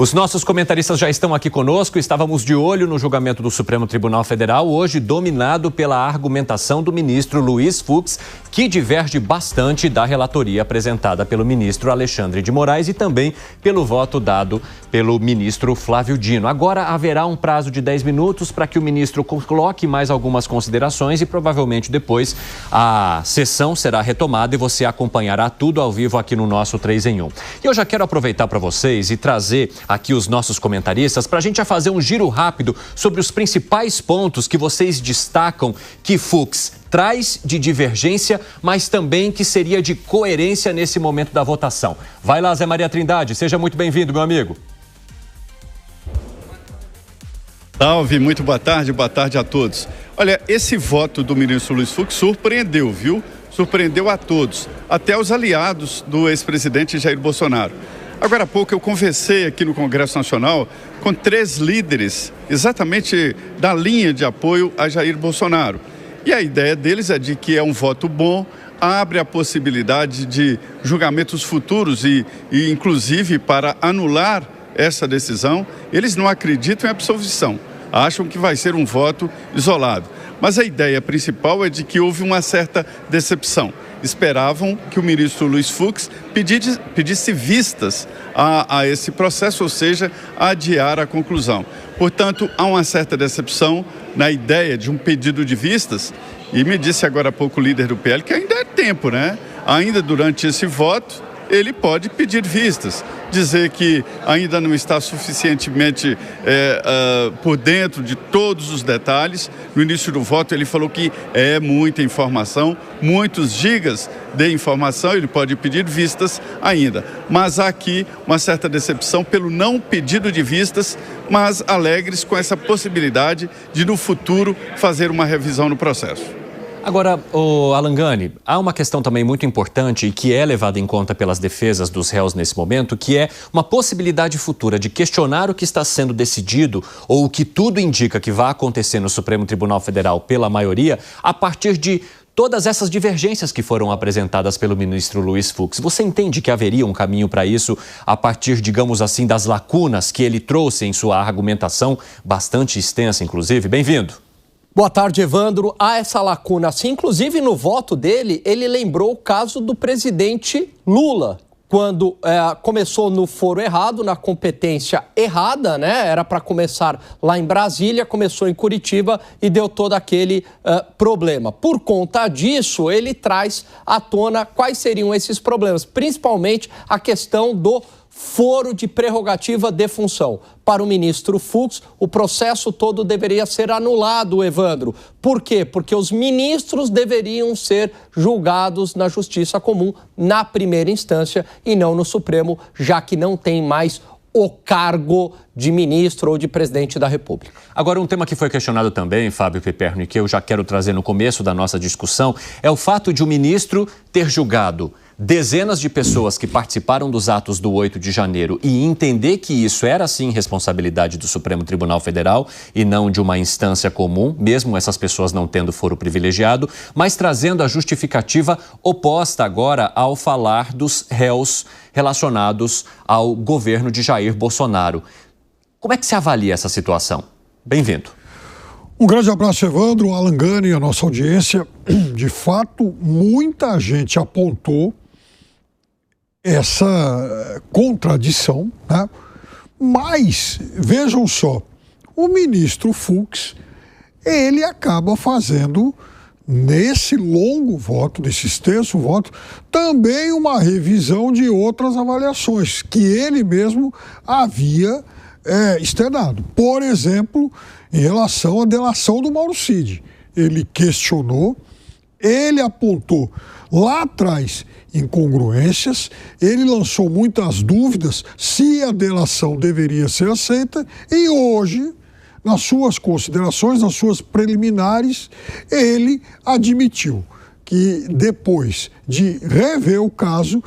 Os nossos comentaristas já estão aqui conosco. Estávamos de olho no julgamento do Supremo Tribunal Federal, hoje dominado pela argumentação do ministro Luiz Fux, que diverge bastante da relatoria apresentada pelo ministro Alexandre de Moraes e também pelo voto dado pelo ministro Flávio Dino. Agora haverá um prazo de 10 minutos para que o ministro coloque mais algumas considerações e provavelmente depois a sessão será retomada e você acompanhará tudo ao vivo aqui no nosso 3 em 1. E eu já quero aproveitar para vocês e trazer aqui os nossos comentaristas para a gente fazer um giro rápido sobre os principais pontos que vocês destacam que Fux traz de divergência, mas também que seria de coerência nesse momento da votação. Vai lá, Zé Maria Trindade, seja muito bem-vindo, meu amigo. Salve, muito boa tarde a todos. Olha, esse voto do ministro Luiz Fux surpreendeu, viu? Surpreendeu a todos, até os aliados do ex-presidente Jair Bolsonaro. Agora há pouco eu conversei aqui no Congresso Nacional com 3 líderes, exatamente da linha de apoio a Jair Bolsonaro. E a ideia deles é de que é um voto bom, abre a possibilidade de julgamentos futuros e inclusive para anular essa decisão, eles não acreditam em absolvição, acham que vai ser um voto isolado. Mas a ideia principal é de que houve uma certa decepção. Esperavam que o ministro Luiz Fux pedisse vistas a esse processo, ou seja, adiar a conclusão. Portanto, há uma certa decepção na ideia de um pedido de vistas, e me disse agora há pouco o líder do PL que ainda é tempo, né? Ainda durante esse voto, ele pode pedir vistas, dizer que ainda não está suficientemente por dentro de todos os detalhes. No início do voto ele falou que é muita informação, muitos gigas de informação, ele pode pedir vistas ainda. Mas há aqui uma certa decepção pelo não pedido de vistas, mas alegres com essa possibilidade de no futuro fazer uma revisão no processo. Agora, Alan Gani, há uma questão também muito importante e que é levada em conta pelas defesas dos réus nesse momento, que é uma possibilidade futura de questionar o que está sendo decidido ou o que tudo indica que vai acontecer no Supremo Tribunal Federal pela maioria, a partir de todas essas divergências que foram apresentadas pelo ministro Luiz Fux. Você entende que haveria um caminho para isso a partir, digamos assim, das lacunas que ele trouxe em sua argumentação, bastante extensa, inclusive? Bem-vindo. Boa tarde, Evandro. Há essa lacuna, sim. Inclusive, no voto dele, ele lembrou o caso do presidente Lula, quando começou no foro errado, na competência errada, né? Era para começar lá em Brasília, começou em Curitiba e deu todo aquele problema. Por conta disso, ele traz à tona quais seriam esses problemas, principalmente a questão do foro de prerrogativa de função. Para o ministro Fux, o processo todo deveria ser anulado, Evandro. Por quê? Porque os ministros deveriam ser julgados na Justiça Comum na primeira instância e não no Supremo, já que não tem mais o cargo de ministro ou de presidente da República. Agora, um tema que foi questionado também, Fábio Piperno, e que eu já quero trazer no começo da nossa discussão, é o fato de o ministro ter julgado dezenas de pessoas que participaram dos atos do 8 de janeiro e entender que isso era, sim, responsabilidade do Supremo Tribunal Federal e não de uma instância comum, mesmo essas pessoas não tendo foro privilegiado, mas trazendo a justificativa oposta agora ao falar dos réus relacionados ao governo de Jair Bolsonaro. Como é que se avalia essa situação? Bem-vindo. Um grande abraço, Evandro, Alan Gani e a nossa audiência. De fato, muita gente apontou essa contradição, né? Mas, vejam só, o ministro Fux, ele acaba fazendo, nesse longo voto, nesse extenso voto, também uma revisão de outras avaliações que ele mesmo havia externado. Por exemplo, em relação à delação do Mauro Cid. Ele questionou, ele apontou lá atrás incongruências, ele lançou muitas dúvidas se a delação deveria ser aceita e hoje, nas suas considerações, nas suas preliminares, ele admitiu que depois de rever o caso,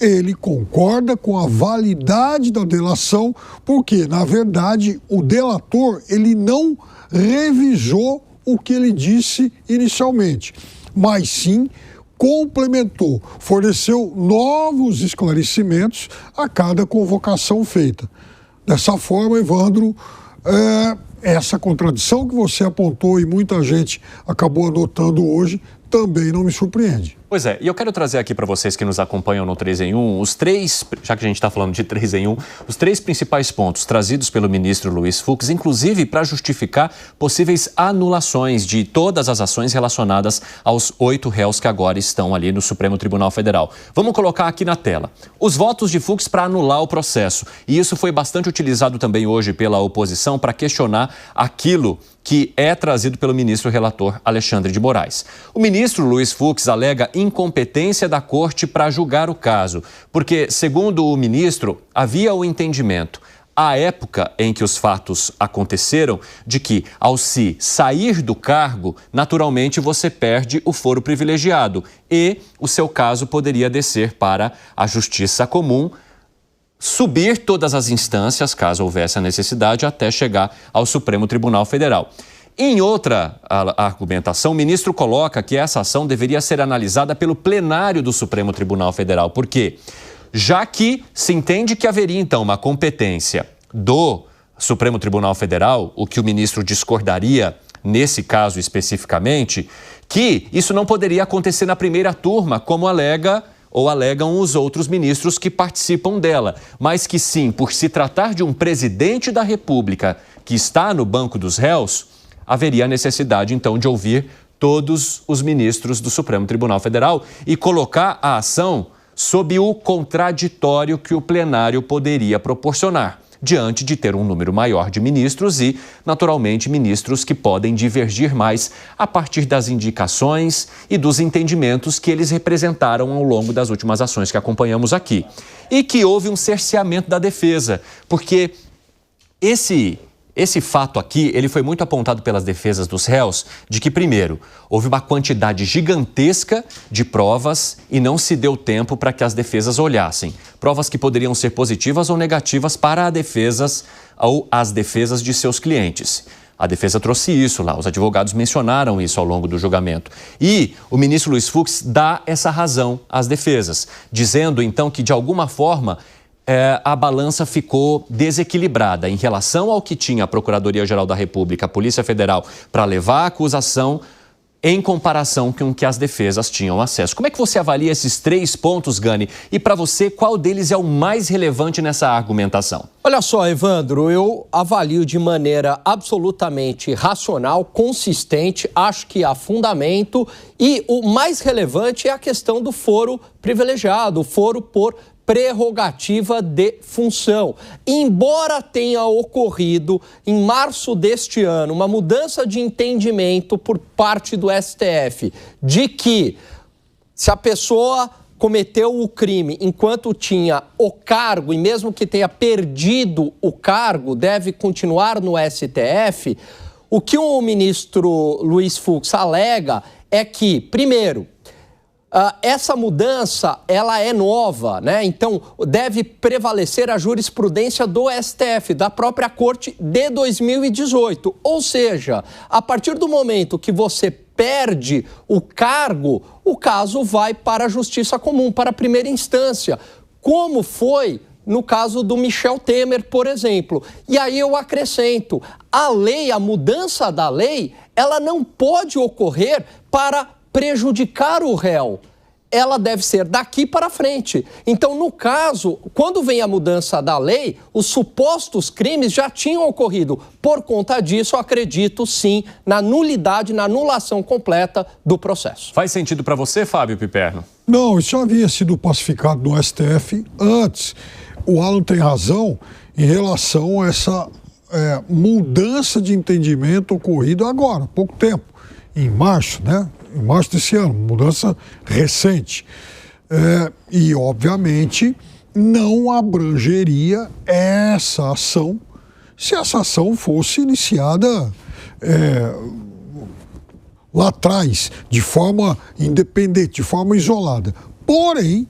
ele concorda com a validade da delação, porque, na verdade, o delator ele não revisou o que ele disse inicialmente, mas sim complementou, forneceu novos esclarecimentos a cada convocação feita. Dessa forma, Evandro, essa contradição que você apontou e muita gente acabou anotando hoje também não me surpreende. Pois é, e eu quero trazer aqui para vocês que nos acompanham no 3 em 1, já que a gente está falando de 3 em 1, os 3 principais pontos trazidos pelo ministro Luiz Fux, inclusive para justificar possíveis anulações de todas as ações relacionadas aos 8 réus que agora estão ali no Supremo Tribunal Federal. Vamos colocar aqui na tela os votos de Fux para anular o processo. E isso foi bastante utilizado também hoje pela oposição para questionar aquilo que é trazido pelo ministro relator Alexandre de Moraes. O ministro Luiz Fux alega incompetência da corte para julgar o caso, porque, segundo o ministro, havia o entendimento, à época em que os fatos aconteceram, de que, ao se sair do cargo, naturalmente você perde o foro privilegiado e o seu caso poderia descer para a justiça comum, subir todas as instâncias, caso houvesse a necessidade, até chegar ao Supremo Tribunal Federal. Em outra argumentação, o ministro coloca que essa ação deveria ser analisada pelo plenário do Supremo Tribunal Federal. Por quê? Já que se entende que haveria, então, uma competência do Supremo Tribunal Federal, o que o ministro discordaria nesse caso especificamente, que isso não poderia acontecer na primeira turma, como alegam os outros ministros que participam dela, mas que sim, por se tratar de um presidente da República que está no banco dos réus, haveria necessidade, então, de ouvir todos os ministros do Supremo Tribunal Federal e colocar a ação sob o contraditório que o plenário poderia proporcionar, diante de ter um número maior de ministros e, naturalmente, ministros que podem divergir mais a partir das indicações e dos entendimentos que eles representaram ao longo das últimas ações que acompanhamos aqui. E que houve um cerceamento da defesa, porque esse fato aqui, ele foi muito apontado pelas defesas dos réus de que, primeiro, houve uma quantidade gigantesca de provas e não se deu tempo para que as defesas olhassem. Provas que poderiam ser positivas ou negativas para as defesas de seus clientes. A defesa trouxe isso lá, os advogados mencionaram isso ao longo do julgamento. E o ministro Luiz Fux dá essa razão às defesas, dizendo então que, de alguma forma, a balança ficou desequilibrada em relação ao que tinha a Procuradoria-Geral da República, a Polícia Federal, para levar a acusação em comparação com o que as defesas tinham acesso. Como é que você avalia esses 3 pontos, Gani? E para você, qual deles é o mais relevante nessa argumentação? Olha só, Evandro, eu avalio de maneira absolutamente racional, consistente, acho que há fundamento e o mais relevante é a questão do foro privilegiado, o foro por prerrogativa de função. Embora tenha ocorrido, em março deste ano, uma mudança de entendimento por parte do STF de que se a pessoa cometeu o crime enquanto tinha o cargo e mesmo que tenha perdido o cargo, deve continuar no STF, o que o ministro Luiz Fux alega é que, primeiro, essa mudança, ela é nova, né? Então, deve prevalecer a jurisprudência do STF, da própria Corte de 2018. Ou seja, a partir do momento que você perde o cargo, o caso vai para a Justiça Comum, para a primeira instância, como foi no caso do Michel Temer, por exemplo. E aí eu acrescento, a mudança da lei, ela não pode ocorrer para prejudicar o réu. Ela deve ser daqui para frente. Então, no caso, quando vem a mudança da lei, os supostos crimes já tinham ocorrido. Por conta disso, eu acredito, sim, na nulidade, na anulação completa do processo. Faz sentido para você, Fábio Piperno? Não, isso já havia sido pacificado no STF antes. O Alan tem razão em relação a essa mudança de entendimento ocorrida agora, há pouco tempo, em março, né? Em março desse ano, mudança recente. E, obviamente, não abrangeria essa ação se essa ação fosse iniciada lá atrás, de forma independente, de forma isolada. Porém,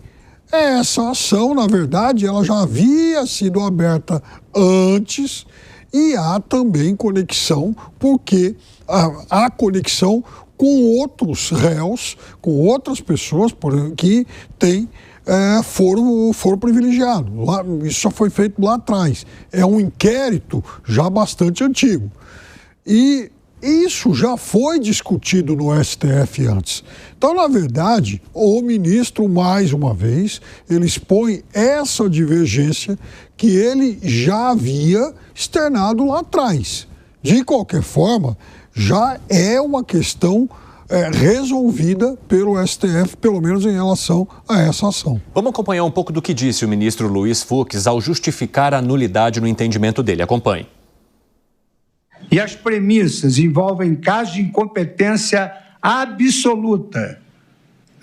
essa ação, na verdade, ela já havia sido aberta antes e há também conexão, porque há conexão com outros réus, com outras pessoas que têm foram privilegiados. Isso já foi feito lá atrás. É um inquérito já bastante antigo. E isso já foi discutido no STF antes. Então, na verdade, o ministro, mais uma vez, ele expõe essa divergência que ele já havia externado lá atrás. De qualquer forma, já é uma questão resolvida pelo STF, pelo menos em relação a essa ação. Vamos acompanhar um pouco do que disse o ministro Luiz Fux ao justificar a nulidade no entendimento dele. Acompanhe. E as premissas envolvem casos de incompetência absoluta.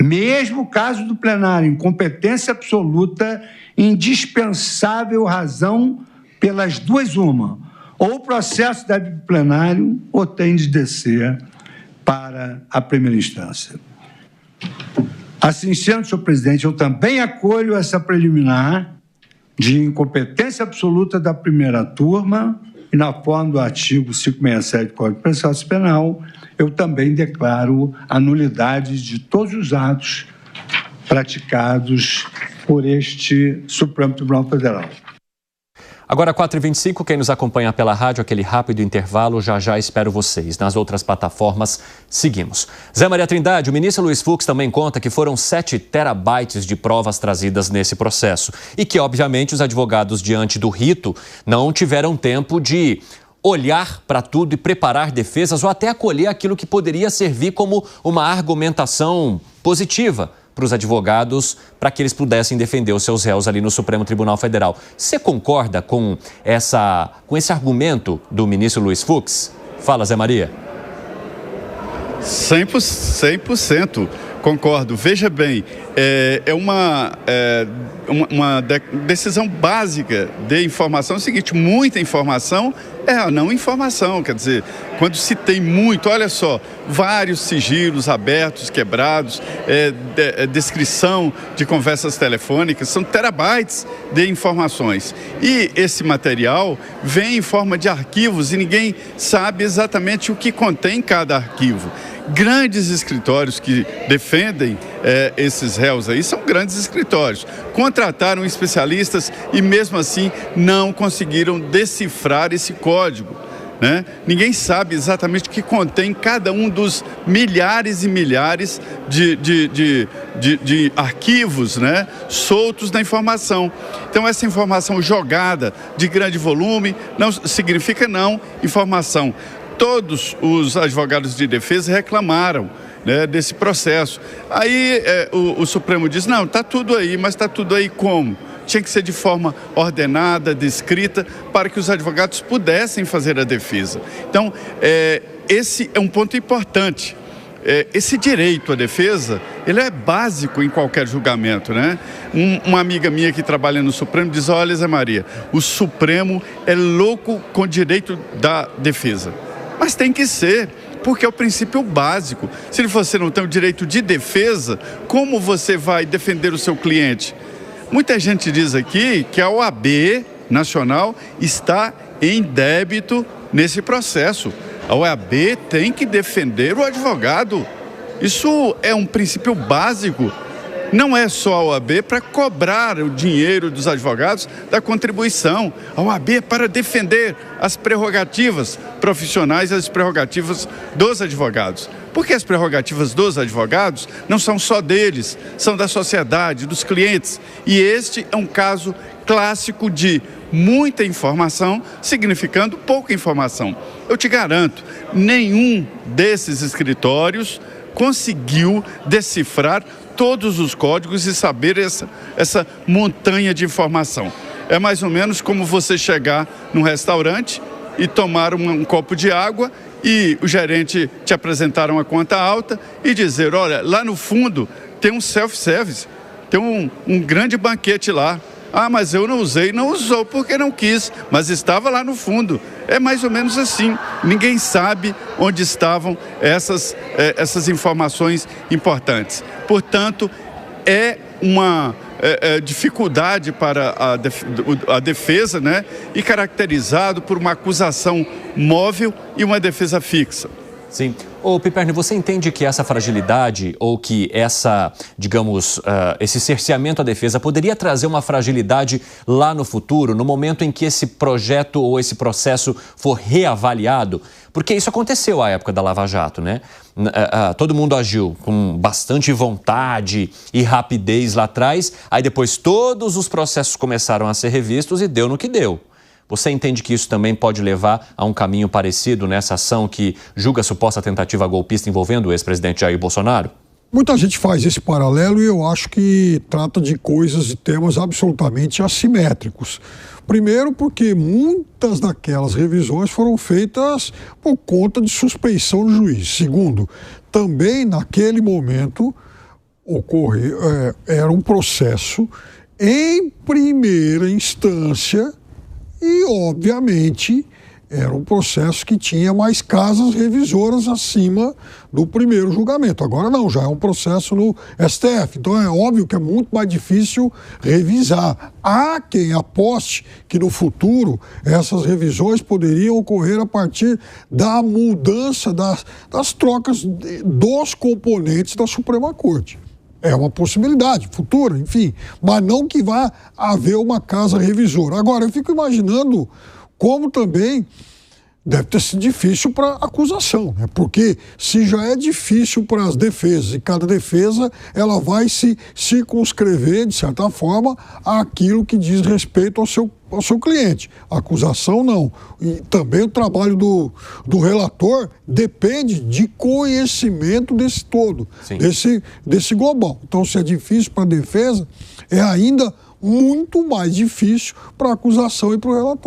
Mesmo o caso do plenário, incompetência absoluta, indispensável razão pelas duas uma. Ou o processo deve ir para o plenário ou tem de descer para a primeira instância. Assim sendo, senhor presidente, eu também acolho essa preliminar de incompetência absoluta da primeira turma e, na forma do artigo 567 do Código de Processo Penal, eu também declaro a nulidade de todos os atos praticados por este Supremo Tribunal Federal. Agora, 4h25, quem nos acompanha pela rádio, aquele rápido intervalo, já espero vocês. Nas outras plataformas, seguimos. Zé Maria Trindade, o ministro Luiz Fux também conta que foram 7 terabytes de provas trazidas nesse processo e que, obviamente, os advogados diante do rito não tiveram tempo de olhar para tudo e preparar defesas ou até acolher aquilo que poderia servir como uma argumentação positiva para os advogados, para que eles pudessem defender os seus réus ali no Supremo Tribunal Federal. Você concorda com esse argumento do ministro Luiz Fux? Fala, Zé Maria. 100%. Concordo. Veja bem, é uma decisão básica de informação. É o seguinte, muita informação é a não informação. Quer dizer, quando se tem muito, olha só, vários sigilos abertos, quebrados, descrição de conversas telefônicas, são terabytes de informações. E esse material vem em forma de arquivos e ninguém sabe exatamente o que contém cada arquivo. Grandes escritórios que defendem esses réus aí são grandes escritórios. Contrataram especialistas e mesmo assim não conseguiram decifrar esse código, né? Ninguém sabe exatamente o que contém cada um dos milhares e milhares de arquivos, né, soltos na informação. Então essa informação jogada de grande volume não significa não informação. Todos os advogados de defesa reclamaram, né, desse processo. Aí o Supremo diz, não, está tudo aí, mas está tudo aí como? Tinha que ser de forma ordenada, descrita, para que os advogados pudessem fazer a defesa. Então, esse é um ponto importante. Esse direito à defesa, ele é básico em qualquer julgamento, né? Uma amiga minha que trabalha no Supremo diz, olha, Zé Maria, o Supremo é louco com o direito da defesa. Mas tem que ser, porque é o princípio básico. Se você não tem o direito de defesa, como você vai defender o seu cliente? Muita gente diz aqui que a OAB Nacional está em débito nesse processo. A OAB tem que defender o advogado. Isso é um princípio básico. Não é só a OAB para cobrar o dinheiro dos advogados da contribuição. A OAB é para defender as prerrogativas profissionais e as prerrogativas dos advogados. Porque as prerrogativas dos advogados não são só deles, são da sociedade, dos clientes. E este é um caso clássico de muita informação, significando pouca informação. Eu te garanto, nenhum desses escritórios conseguiu decifrar todos os códigos e saber essa montanha de informação. É mais ou menos como você chegar num restaurante e tomar um copo de água e o gerente te apresentar uma conta alta e dizer, olha, lá no fundo tem um self-service, tem um grande banquete lá. Ah, mas eu não usei. Não usou porque não quis, mas estava lá no fundo. É mais ou menos assim. Ninguém sabe onde estavam essas informações importantes. Portanto, é uma dificuldade para a defesa, né? E caracterizado por uma acusação móvel e uma defesa fixa. Sim. Ô, Piperno, você entende que essa fragilidade ou que essa, digamos, esse cerceamento à defesa poderia trazer uma fragilidade lá no futuro, no momento em que esse projeto ou esse processo for reavaliado? Porque isso aconteceu à época da Lava Jato, né? Todo mundo agiu com bastante vontade e rapidez lá atrás, aí depois todos os processos começaram a ser revistos e deu no que deu. Você entende que isso também pode levar a um caminho parecido nessa ação que julga a suposta tentativa golpista envolvendo o ex-presidente Jair Bolsonaro? Muita gente faz esse paralelo e eu acho que trata de coisas e temas absolutamente assimétricos. Primeiro, porque muitas daquelas revisões foram feitas por conta de suspeição do juiz. Segundo, também naquele momento era um processo em primeira instância e, obviamente, era um processo que tinha mais casas revisoras acima do primeiro julgamento. Agora não, já é um processo no STF. Então é óbvio que é muito mais difícil revisar. Há quem aposte que no futuro essas revisões poderiam ocorrer a partir da mudança das trocas dos componentes da Suprema Corte. É uma possibilidade futura, enfim, mas não que vá haver uma casa revisora. Agora, eu fico imaginando como também deve ter sido difícil para a acusação, né? Porque se já é difícil para as defesas, e cada defesa ela vai se circunscrever, de certa forma, àquilo que diz respeito ao seu cliente. A acusação não. E também o trabalho do relator depende de conhecimento desse todo, desse global. Então, se é difícil para a defesa, é ainda muito mais difícil para a acusação e para o relator.